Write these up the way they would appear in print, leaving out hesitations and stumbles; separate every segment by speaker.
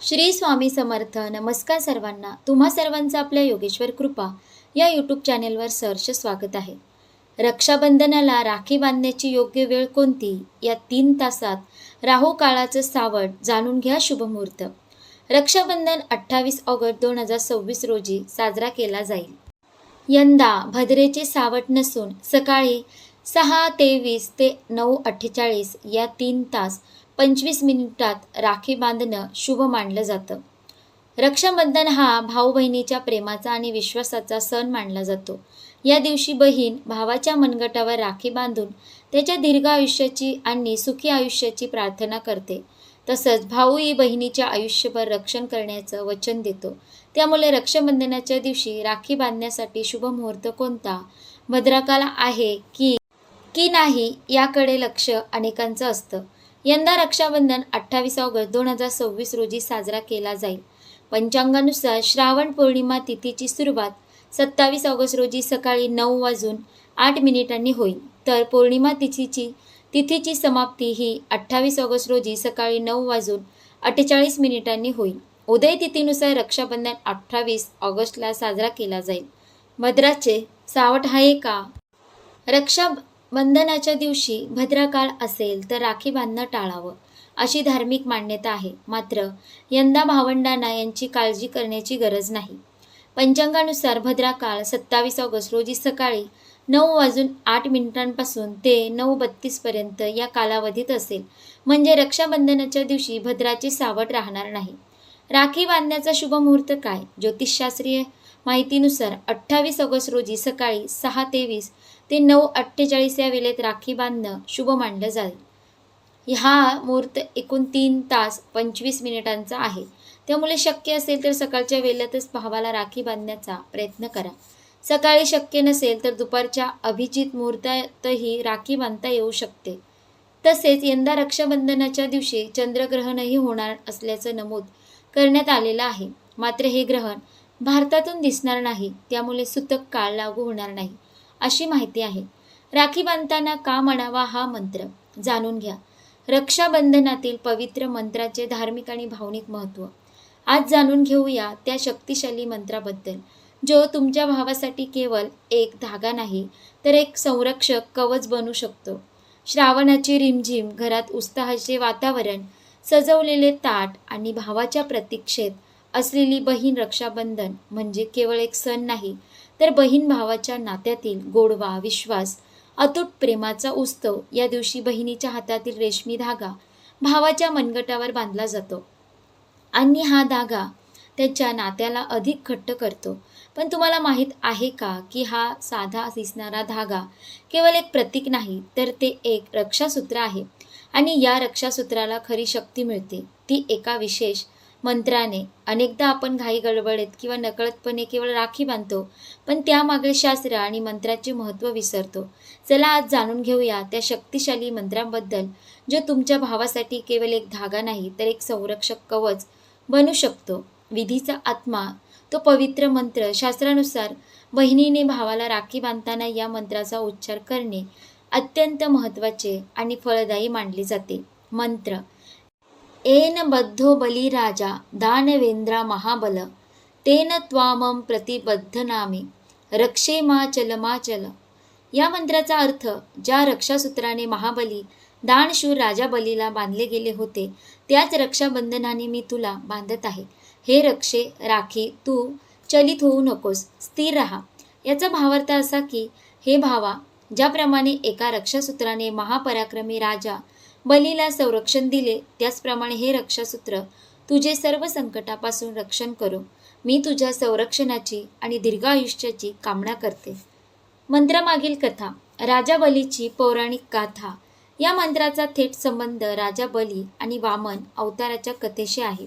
Speaker 1: श्री स्वामी समर्थ. नमस्कार सर्वांना. तुम्हा सर्वांचं आपल्या योगेश्वर कृपा या यूट्यूब चॅनेलवर सहर्ष स्वागत आहे. रक्षाबंधनाला राखी बांधण्याची योग्य वेळ कोणती? या 3 तासात राहू काळाचं सावट जाणून घ्या. शुभमुहूर्त. रक्षाबंधन 28 ऑगस्ट 2026 रोजी साजरा केला जाईल. यंदा भद्रेचे सावट नसून सकाळी 6:23 ते 9:48 या 3 तास 25 मिनिटात राखी बांधणं शुभ मानलं जातं. रक्षाबंधन हा भाऊ बहिणीच्या प्रेमाचा आणि विश्वासाचा सण मानला जातो. या दिवशी बहीण भावाच्या मनगटावर राखी बांधून त्याच्या दीर्घ आयुष्याची आणि सुखी आयुष्याची प्रार्थना करते. तसंच भाऊही बहिणीच्या आयुष्यभर रक्षण करण्याचं वचन देतो. त्यामुळे रक्षाबंधनाच्या दिवशी राखी बांधण्यासाठी शुभ मुहूर्त कोणता, भद्रकाल आहे की नाही याकडे लक्ष अनेकांचं असतं. यंदा रक्षाबंधन 28 ऑगस्ट 2026 रोजी साजरा केला जाईल. पंचांगानुसार श्रावण पौर्णिमा तिथीची सुरुवात 27 ऑगस्ट रोजी सकाळी 9:08 होईल, तर पौर्णिमा तिथीची समाप्ती ही 28 ऑगस्ट रोजी सकाळी 9:48 होईल. उदय तिथीनुसार रक्षाबंधन 28 ऑगस्टला साजरा केला जाईल. भद्राचे सावट आहे का? रक्षाबंधनाच्या दिवशी भद्रकाळ असेल तर राखी बांधणं टाळावं अशी धार्मिक मान्यता आहे. मात्र यंदा भावंडांना यांची काळजी करण्याची गरज नाही. पंचांगानुसार भद्रकाळ 27 ऑगस्ट रोजी सकाळी 9:08 ते 9:32 पर्यंत या कालावधीत असेल. म्हणजे रक्षाबंधनाच्या दिवशी भद्राचे सावट राहणार नाही. राखी बांधण्याचा शुभ मुहूर्त काय? ज्योतिषशास्त्रीय माहितीनुसार 28 ऑगस्ट रोजी सकाळी 6:23 ते 9:48 या वेळेत राखी बांधणं शुभ मानलं जाईल. हा मुहूर्त एकूण 3 तास 25 मिनिटांचा आहे. त्यामुळे शक्य असेल तर सकाळच्या वेळेतच भावाला राखी बांधण्याचा प्रयत्न करा. सकाळी शक्य नसेल तर दुपारच्या अभिजित मुहूर्तातही राखी बांधता येऊ शकते. तसेच यंदा रक्षाबंधनाच्या दिवशी चंद्रग्रहणही होणार असल्याचं नमूद करण्यात आलेलं आहे. मात्र हे ग्रहण भारतातून दिसणार नाही, त्यामुळे सूतक काळ लागू होणार नाही अशी माहिती आहे. राखी बांधताना का म्हणावा हा मंत्र जाणून घ्या. रक्षाबंधनातील पवित्र मंत्राचे धार्मिक आणि भावनिक महत्त्व आज जाणून घेऊया. त्या शक्तिशाली मंत्राबद्दल जो तुमच्या भावासाठी केवळ एक धागा नाही तर एक संरक्षक कवच बनू शकतो. श्रावणाची रिमझिम, घरात उत्साहाचे वातावरण, सजवलेले ताट आणि भावाच्या प्रतीक्षेत असलेली बहीण. रक्षाबंधन म्हणजे केवळ एक सण नाही तर बहीण भावाच्या नात्यातील गोडवा, विश्वास, अतूट प्रेमाचा उत्सव. या दिवशी बहिणीच्या हातातील रेशमी धागा भावाच्या मनगटावर बांधला जातो आणि हा धागा त्याच्या नात्याला अधिक घट्ट करतो. पण तुम्हाला माहीत आहे का की हा साधा दिसणारा धागा केवळ एक प्रतीक नाही तर ते एक रक्षासूत्र आहे. आणि या रक्षासूत्राला खरी शक्ती मिळते ती एका विशेष मंत्राने. अनेकदा आपण घाई गडबडीत किंवा नकळतपणे केवळ राखी बांधतो, पण त्यामागे शास्त्र आणि मंत्राचे महत्त्व विसरतो. चला आज जाणून घेऊया त्या शक्तिशाली मंत्रांबद्दल जो तुमच्या भावासाठी केवळ एक धागा नाही तर एक संरक्षक कवच बनू शकतो. विधीचा आत्मा तो पवित्र मंत्र. शास्त्रानुसार बहिणीने भावाला राखी बांधताना या मंत्राचा उच्चार करणे अत्यंत महत्त्वाचे आणि फलदायी मानले जाते. मंत्र: येन बद्धो बली राजा दानवेंद्रा महाबल तेन त्वामं प्रतिबद्धनामि रक्षे माचल. या मंत्राचा अर्थ: ज्या रक्षासूत्राने महाबली दानशूर राजा बलीला बांधले गेले होते त्याच रक्षाबंधनाने मी तुला बांधत आहे. हे रक्षे राखी, तू चलित होऊ नकोस, स्थिर राहा. याचा भावार्थ असा की हे भावा, ज्याप्रमाणे एका रक्षासूत्राने महापराक्रमी राजा बलीला संरक्षण दिले त्याचप्रमाणे हे रक्षासूत्र तुझे सर्व संकटापासून रक्षण करो. मी तुझ्या संरक्षणाची आणि दीर्घ आयुष्याची कामना करते. मंत्रामागील कथा. राजा बलीची पौराणिक गाथा. या मंत्राचा थेट संबंध राजा बली आणि वामन अवताराच्या कथेशी आहे.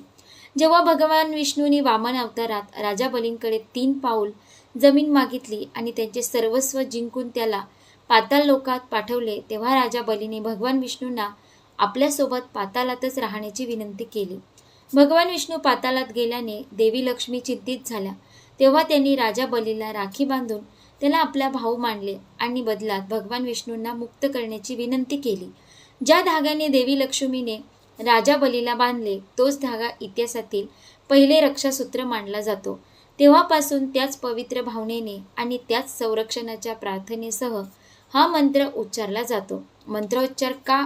Speaker 1: जेव्हा भगवान विष्णूंनी वामन अवतारात राजा बलींकडे 3 पाऊल जमीन मागितली आणि त्यांचे सर्वस्व जिंकून त्याला पाताळ लोकात पाठवले, तेव्हा राजा बलीने भगवान विष्णूंना आपल्यासोबत पाताळातच राहण्याची विनंती केली. भगवान विष्णू पाताळात गेल्याने देवी लक्ष्मी चिंतित झाल्या. तेव्हा त्यांनी राजा बलीला राखी बांधून त्याला आपला भाऊ मानले आणि बदलात भगवान विष्णूंना मुक्त करण्याची विनंती केली. ज्या धाग्याने देवी लक्ष्मीने राजा बलीला बांधले तोच धागा इतिहासातील पहिले रक्षासूत्र मानला जातो. तेव्हापासून त्याच पवित्र भावनेने आणि त्याच संरक्षणाच्या प्रार्थनेसह हा मंत्र उच्चारला जातो. मंत्रोच्चार का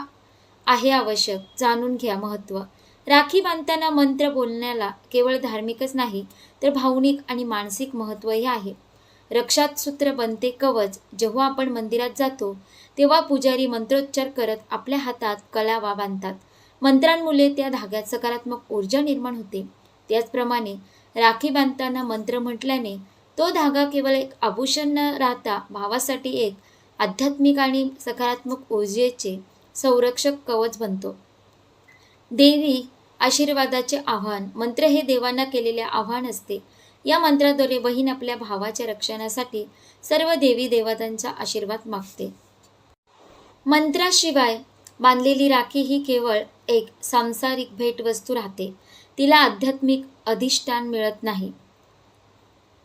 Speaker 1: आहे आवश्यक जाणून घ्या. महत्त्व. राखी बांधताना मंत्र बोलण्याला केवळ धार्मिकच नाही तर भावनिक आणि मानसिक महत्त्वही आहे. रक्षासूत्र बनते कवच. जेव्हा आपण मंदिरात जातो तेव्हा पुजारी मंत्रोच्चार करत आपल्या हातात कलावा बांधतात. मंत्रांमुळे त्या धाग्यात सकारात्मक ऊर्जा निर्माण होते. त्याचप्रमाणे राखी बांधताना मंत्र म्हटल्याने तो धागा केवळ एक आभूषण न राहता भावासाठी एक आध्यात्मिक आणि सकारात्मक ऊर्जेचे संरक्षक कवच बनतो. देवी आशीर्वादाचे आव्हान. मंत्र हे देवांना केलेले आव्हान असते. या मंत्राद्वारे बहीण आपल्या भावाच्या रक्षणासाठी सर्व देवी देवतांचा आशीर्वाद मागते. मंत्राशिवाय बांधलेली राखी ही केवळ एक सांसारिक भेटवस्तू राहते. तिला आध्यात्मिक अधिष्ठान मिळत नाही.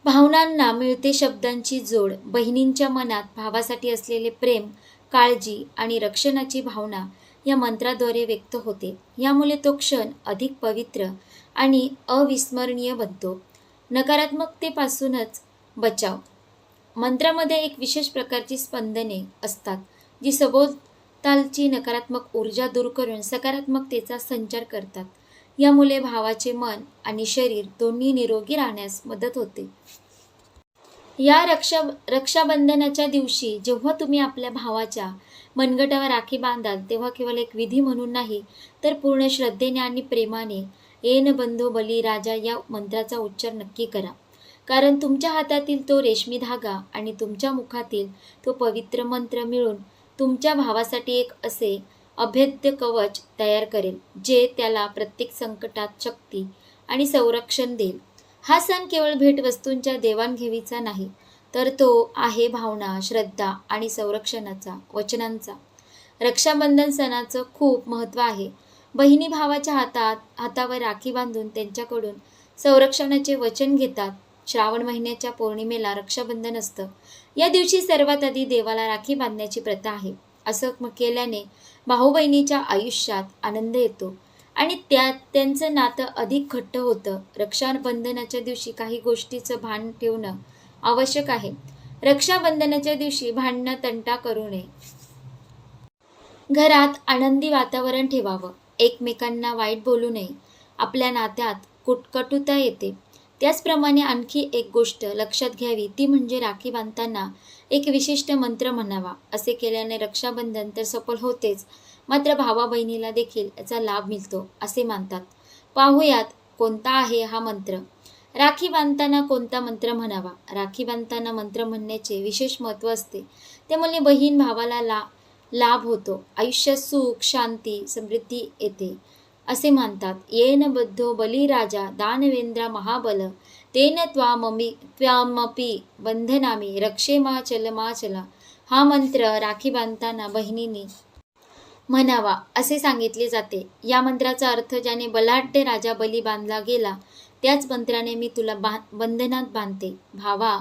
Speaker 1: भावनांना मिळते शब्दांची जोड. बहिणींच्या मनात भावासाठी असलेले प्रेम, काळजी आणि रक्षणाची भावना या मंत्राद्वारे व्यक्त होते. यामुळे तो क्षण अधिक पवित्र आणि अविस्मरणीय बनतो. नकारात्मकतेपासूनच बचाव. मंत्रामध्ये एक विशेष प्रकारची स्पंदने असतात जी सभोवतालची नकारात्मक ऊर्जा दूर करून सकारात्मकतेचा संचार करतात. यामुळे भावाचे मन आणि शरीर दोन्ही निरोगी राहण्यास मदत होते. या रक्षाबंधनाच्या दिवशी जेव्हा तुम्ही आपल्या भावाच्या मनगटावर राखी बांधाल तेव्हा केवळ एक विधी म्हणून नाही तर पूर्ण श्रद्धेने आणि प्रेमाने येन बंधो बली राजा या मंत्राचा उच्चार नक्की करा. कारण तुमच्या हातातील तो रेशमी धागा आणि तुमच्या मुखातील तो पवित्र मंत्र मिळून तुमच्या भावासाठी एक असे अभेद्य कवच तयार करेल जे त्याला प्रत्येक संकटात शक्ती आणि संरक्षण देईल. हा सण केवळ भेटवस्तूंच्या देवाणघेवीचा नाही तर तो आहे भावना, श्रद्धा आणि संरक्षणाचा, वचनांचा. रक्षाबंधन सणाचं खूप महत्त्व आहे. बहिणी भावाच्या हातावर राखी बांधून त्यांच्याकडून संरक्षणाचे वचन घेतात. श्रावण महिन्याच्या पौर्णिमेला रक्षाबंधन असतं. या दिवशी सर्वात आधी देवाला राखी बांधण्याची प्रथा आहे. असं केल्याने भाऊ बहिणीच्या आयुष्यात आनंद येतो आणि त्यांचं नातं अधिक घट्ट होतं. रक्षाबंधनाच्या दिवशी काही गोष्टीचं भान ठेवणं आवश्यक आहे. रक्षाबंधनाच्या दिवशी भांडणं तंटा करू नये. घरात आनंदी वातावरण ठेवावं. एकमेकांना वाईट बोलू नये. आपल्या नात्यात कटुता येते. त्याचप्रमाणे आणखी एक गोष्ट लक्षात घ्यावी ती म्हणजे राखी बांधताना एक विशिष्ट मंत्र म्हणावा. असे केल्याने रक्षाबंधन तर सफल होतेच मात्र भावा बहिणीला देखील याचा लाभ मिळतो असे मानतात. पाहूयात कोणता आहे हा मंत्र. राखी बांधताना कोणता मंत्र म्हणावा. राखी बांधताना मंत्र म्हणण्याचे विशेष महत्त्व असते. त्यामुळे बहीण भावाला लाभ होतो. आयुष्यात सुख, शांती, समृद्धी येते असे मानतात. येन बद्धो बलिराजा दानवेंद्र महाबल तेन त्वामपि बंधनामी रक्षेमाचल. हा मंत्र राखी बांधताना बहिणींनी म्हणावा असे सांगितले जाते. या मंत्राचा अर्थ ज्याने बलाढ्य राजा बली बांधला गेला त्याच मंत्राने मी तुला बंधनात बांधते. भावा,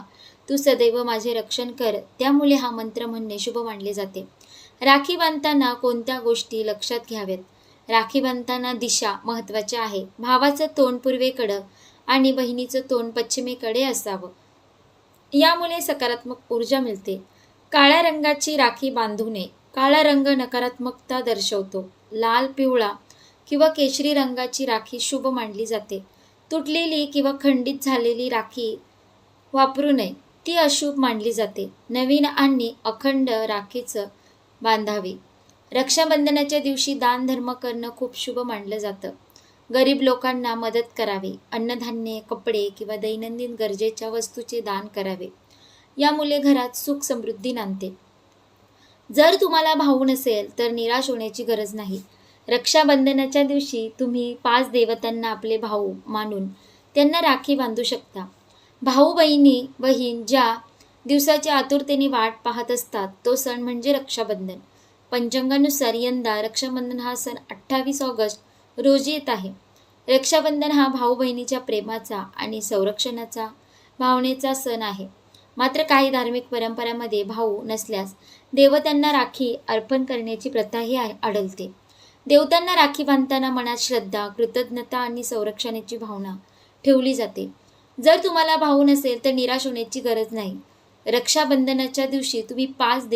Speaker 1: तू सदैव माझे रक्षण कर. त्यामुळे हा मंत्र म्हणणे शुभ मानले जाते. राखी बांधताना कोणत्या गोष्टी लक्षात घ्याव्यात. राखी बांधताना दिशा महत्त्वाची आहे. भावाचं तोंड पूर्वेकडं आणि बहिणीचं तोंड पश्चिमेकडे असावं. यामुळे सकारात्मक ऊर्जा मिळते. काळ्या रंगाची राखी बांधू नये. काळा रंग नकारात्मकता दर्शवतो. लाल, पिवळा किंवा केशरी रंगाची राखी शुभ मानली जाते. तुटलेली किंवा खंडित झालेली राखी वापरू नये. ती अशुभ मानली जाते. नवीन आणि अखंड राखीचं बांधावी. रक्षाबंधनाच्या दिवशी दान धर्म करणं खूप शुभ मानलं जातं. गरीब लोकांना मदत करावी. अन्नधान्य, कपडे किंवा दैनंदिन गरजेच्या वस्तूचे दान करावे. यामुळे घरात सुख समृद्धी नांदते. जर तुम्हाला भाऊ नसेल तर निराश होण्याची गरज नाही. रक्षाबंधनाच्या दिवशी तुम्ही 5 देवतांना आपले भाऊ मानून त्यांना राखी बांधू शकता. भाऊ बहीण ज्या दिवसाची आतुरतेने वाट पाहत असतात तो सण म्हणजे रक्षाबंधन. पंचांगानुसार यंदा रक्षाबंधन हा सण 28 ऑगस्ट रोजी येत आहे. रक्षाबंधन हा भाऊ बहिणीच्या प्रेमाचा आणि संरक्षणाचा भावनेचा सण आहे. मात्र काही धार्मिक परंपरांमध्ये भाऊ नसल्यास देवतांना राखी अर्पण करण्याची प्रथाही आढळते. देवतांना राखी बांधताना मनात श्रद्धा, कृतज्ञता आणि संरक्षणाची भावना ठेवली जाते. जर तुम्हाला भाऊ नसेल तर निराश होण्याची गरज नाही. रक्षाबंधनाच्या दिवशी तुम्ही 5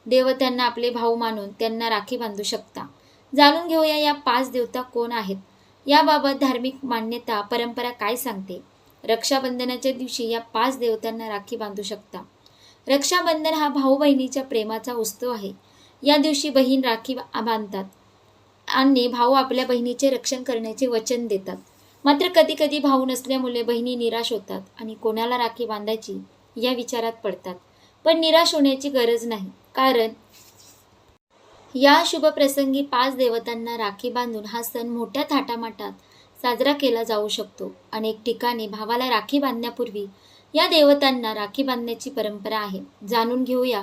Speaker 1: देवतांना आपले भाऊ मानून त्यांना राखी बांधू शकता. जाणून घेऊया या 5 देवता कोण आहेत, याबाबत धार्मिक मान्यता, परंपरा काय सांगते. रक्षाबंधनाच्या दिवशी या 5 देवतांना राखी बांधू शकता. रक्षाबंधन हा भाऊ बहिणीच्या प्रेमाचा उत्सव आहे. या दिवशी बहीण राखी बांधतात आणि भाऊ आपल्या बहिणीचे रक्षण करण्याचे वचन देतात. मात्र कधी कधी भाऊ नसल्यामुळे बहिणी निराश होतात आणि कोणाला राखी बांधायची या विचारात पडतात. पण निराश होण्याची गरज नाही, कारण या शुभ प्रसंगी 5 देवतांना राखी बांधून हा सण मोठ्या थाटामाटात साजरा केला जाऊ शकतो. अनेक ठिकाणी भावाला राखी बांधण्यापूर्वी या देवतांना राखी बांधण्याची परंपरा आहे. जाणून घेऊया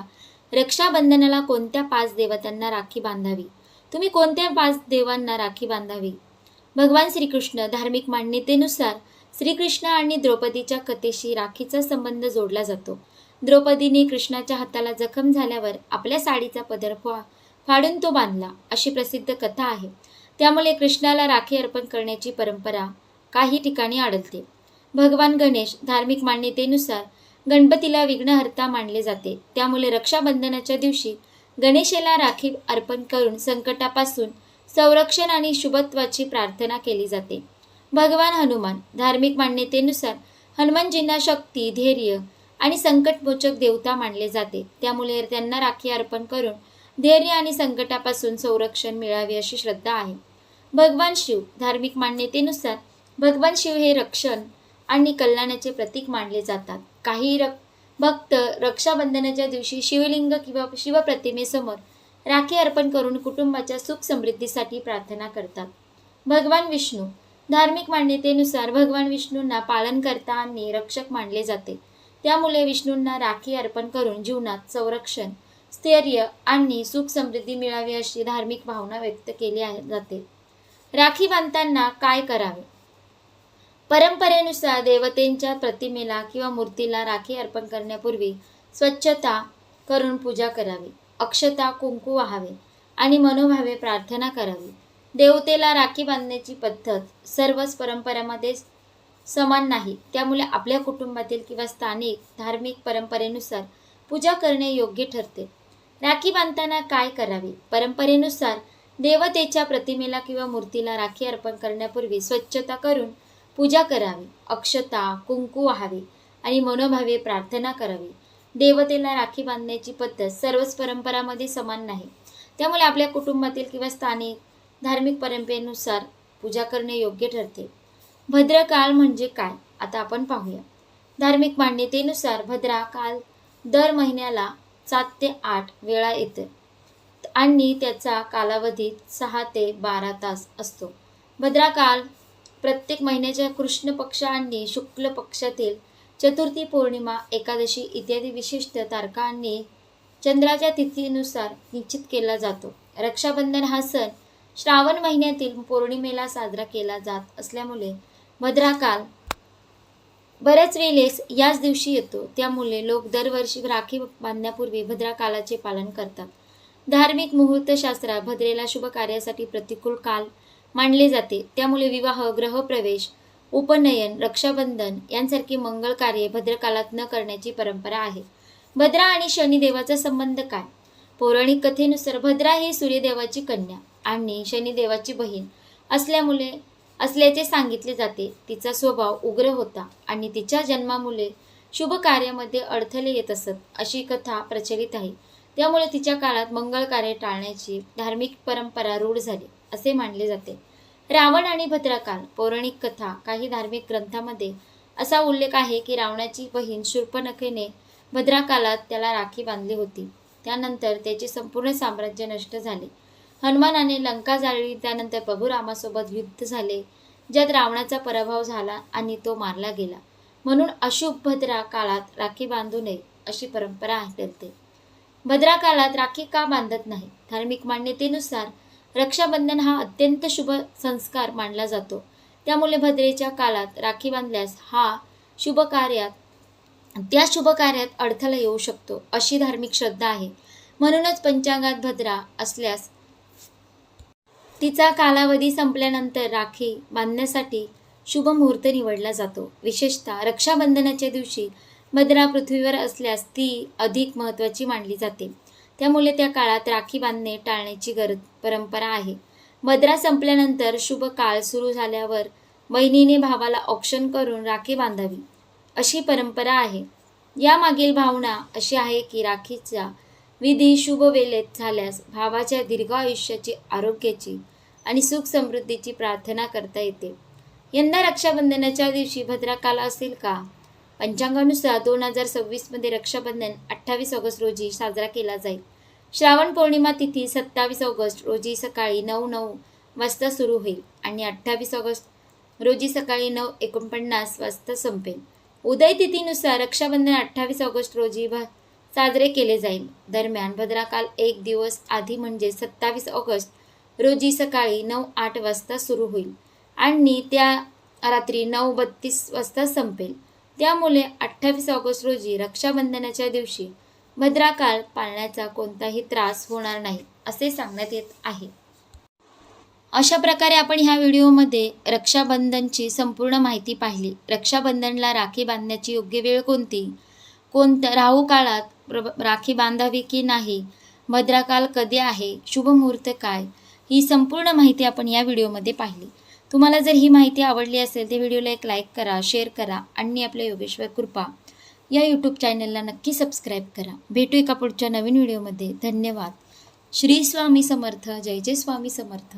Speaker 1: रक्षाबंधनाला कोणत्या 5 देवतांना राखी बांधावी. तुम्ही कोणत्या 5 देवांना राखी बांधावी? भगवान श्रीकृष्ण. धार्मिक मान्यतेनुसार श्रीकृष्ण आणि द्रौपदीच्या कथेशी राखीचा संबंध जोडला जातो. द्रौपदीने कृष्णाच्या हाताला जखम झाल्यावर आपल्या साडीचा पदर फाडून तो बांधला, अशी प्रसिद्ध कथा आहे. त्यामुळे कृष्णाला राखी अर्पण करण्याची परंपरा काही ठिकाणी आढळते. भगवान गणेश. धार्मिक मान्यतेनुसार गणपतीला विघ्नहर्ता मानले जाते. त्यामुळे रक्षाबंधनाच्या दिवशी गणेशाला राखी अर्पण करून संकटापासून संरक्षण आणि शुभत्वाची प्रार्थना केली जाते. भगवान हनुमान. धार्मिक मान्यतेनुसार हनुमानजींना शक्ती, धैर्य आणि संकटमोचक देवता मानले जाते. त्यामुळे त्यांना राखी अर्पण करून धैर्य आणि संकटापासून संरक्षण मिळावे अशी श्रद्धा आहे. भगवान शिव. धार्मिक मान्यतेनुसार भगवान शिव हे रक्षण आणि कल्याणाचे प्रतीक मानले जातात. काही भक्त रक्षाबंधनाच्या दिवशी शिवलिंग किंवा शिवप्रतिमेसमोर राखी अर्पण करून कुटुंबाच्या सुख समृद्धीसाठी प्रार्थना करतात. भगवान विष्णू. धार्मिक मान्यतेनुसार भगवान विष्णूंना पालनकर्ता आणि रक्षक मानले जाते. त्यामुळे विष्णूंना राखी अर्पण करून जीवनात संरक्षण, स्थैर्य आणि सुख समृद्धी मिळावी अशी धार्मिक भावना व्यक्त केली जाते. राखी बांधताना काय करावे? परंपरेनुसार देवतेंच्या प्रतिमेला किंवा मूर्तीला राखी अर्पण करण्यापूर्वी स्वच्छता करून पूजा करावी, अक्षता, कुंकू वाहावे आणि मनोभावे प्रार्थना करावी. देवतेला राखी बांधण्याची पद्धत सर्वच परंपरांमध्ये समान नाही. त्यामुळे आपल्या कुटुंबातील किंवा स्थानिक धार्मिक परंपरेनुसार पूजा करणे योग्य ठरते. राखी बांधताना काय करावे? परंपरेनुसार देवतेच्या प्रतिमेला किंवा मूर्तीला राखी अर्पण करण्यापूर्वी स्वच्छता करून पूजा करावी, अक्षता, कुंकू वाहावे आणि मनोभावे प्रार्थना करावी. देवतेला राखी बांधण्याची पद्धत सर्वच परंपरांमध्ये समान नाही. त्यामुळे आपल्या कुटुंबातील किंवा स्थानिक धार्मिक परंपरेनुसार पूजा करणे योग्य ठरते. भद्रकाल म्हणजे काय? आता आपण पाहूया. धार्मिक मान्यतेनुसार भद्रा काल दर महिन्याला 7 ते 8 वेळा येते आणि त्याचा कालावधी 6 ते 12 तास असतो. भद्राकाल प्रत्येक महिन्याच्या कृष्ण पक्ष आणि शुक्ल पक्षातील चतुर्थी, पौर्णिमा, एकादशी इत्यादी विशिष्ट तारखा आणि चंद्राच्या तिथीनुसार निश्चित केला जातो. रक्षाबंधन हा सण श्रावण महिन्यातील पौर्णिमेला साजरा केला जात असल्यामुळे भद्राकाल बऱ्याच वेळेस याच दिवशी येतो. त्यामुळे लोक दरवर्षी राखी बांधण्यापूर्वी भद्राकालाचे पालन करतात. धार्मिक मुहूर्तशास्त्रात भद्रेला शुभ कार्यासाठी प्रतिकूल काल मानले जाते. त्यामुळे विवाह, गृहप्रवेश, उपनयन, रक्षाबंधन यांसारखी मंगल कार्ये भद्रकालात न करण्याची परंपरा आहे. भद्रा आणि शनिदेवाचा संबंध काय? पौराणिक कथेनुसार भद्रा ही सूर्यदेवाची कन्या आणि शनिदेवाची बहीण असल्याचे सांगितले जाते. तिचा स्वभाव उग्र होता आणि तिच्या जन्मामुळे शुभ कार्यामध्ये अडथळे येत असत, अशी कथा प्रचलित आहे. त्यामुळे तिच्या काळात मंगल कार्य टाळण्याची धार्मिक परंपरा रूढ झाली असे मानले जाते. रावण आणि भद्रकाल. पौराणिक कथा. काही धार्मिक ग्रंथामध्ये असा उल्लेख आहे की रावणाची बहीण शूर्पणखेने भद्राकालात त्याला राखी बांधली होती. त्यानंतर त्याचे संपूर्ण साम्राज्य नष्ट झाले. हनुमानाने लंका जाळली. त्यानंतर प्रभू रामासोबत युद्ध झाले, ज्यात रावणाचा पराभव झाला आणि तो मारला गेला. म्हणून अशुभ भद्रा काळात राखी बांधू नये अशी परंपरा आढळते. भद्रा काळात राखी का बांधत नाही? धार्मिक मान्यतेनुसार रक्षाबंधन हा अत्यंत शुभ संस्कार मानला जातो. त्यामुळे भद्रेच्या काळात राखी बांधल्यास त्या शुभ कार्यात अडथळा येऊ शकतो, अशी धार्मिक श्रद्धा आहे. म्हणूनच पंचांगात भद्रा असल्यास तिचा कालावधी संपल्यानंतर राखी बांधण्यासाठी शुभ मुहूर्त निवडला जातो. विशेषतः रक्षाबंधनाच्या दिवशी भद्रा पृथ्वीवर असल्यास ती अधिक महत्त्वाची मानली जाते. त्यामुळे त्या काळात राखी बांधणे टाळण्याची परंपरा आहे. भद्रा संपल्यानंतर शुभ काळ सुरू झाल्यावर बहिणीने भावाला औक्षण करून राखी बांधावी अशी परंपरा आहे. यामागील भावना अशी आहे की राखीचा विधी शुभ वेळेत झाल्यास भावाच्या दीर्घ आयुष्याची, आरोग्याची आणि सुख समृद्धीची प्रार्थना करता येते. यंदा रक्षाबंधनाच्या दिवशी भद्रा काल असेल का? पंचांगानुसार 2026 मध्ये रक्षाबंधन 28 ऑगस्ट रोजी साजरा केला जाईल. श्रावण पौर्णिमा तिथी 27 ऑगस्ट रोजी सकाळी 9:09 वाजता सुरू होईल आणि 28 ऑगस्ट रोजी सकाळी 9:49 वाजता संपेल. उदय तिथीनुसार रक्षाबंधन 28 ऑगस्ट रोजी साजरे केले जाईल. दरम्यान भद्राकाल एक दिवस आधी म्हणजे 27 ऑगस्ट रोजी सकाळी 9:08 वाजता सुरू होईल आणि त्या रात्री 9:32 वाजता संपेल. त्यामुळे 28 ऑगस्ट रोजी रक्षाबंधनाच्या दिवशी भद्राकाल पाळण्याचा कोणताही त्रास होणार नाही असे सांगण्यात येत आहे. अशा प्रकारे आपण ह्या व्हिडिओमध्ये रक्षाबंधनची संपूर्ण माहिती पाहिली. रक्षाबंधनला राखी बांधण्याची योग्य वेळ कोणती, राहू काळात राखी बांधावी की नाही, भद्राकाल कधी आहे, शुभ मुहूर्त काय, ही संपूर्ण माहिती आपण या व्हिडिओमध्ये पाहिली. तुम्हाला जर ही माहिती आवडली असेल तर व्हिडिओला एक लाईक करा, शेअर करा आणि आपल्या योगेश्वर कृपा या यूट्यूब चॅनलला नक्की सबस्क्राईब करा. भेटू एका पुढच्या नवीन व्हिडिओमध्ये. धन्यवाद. श्री स्वामी समर्थ. जय जय स्वामी समर्थ.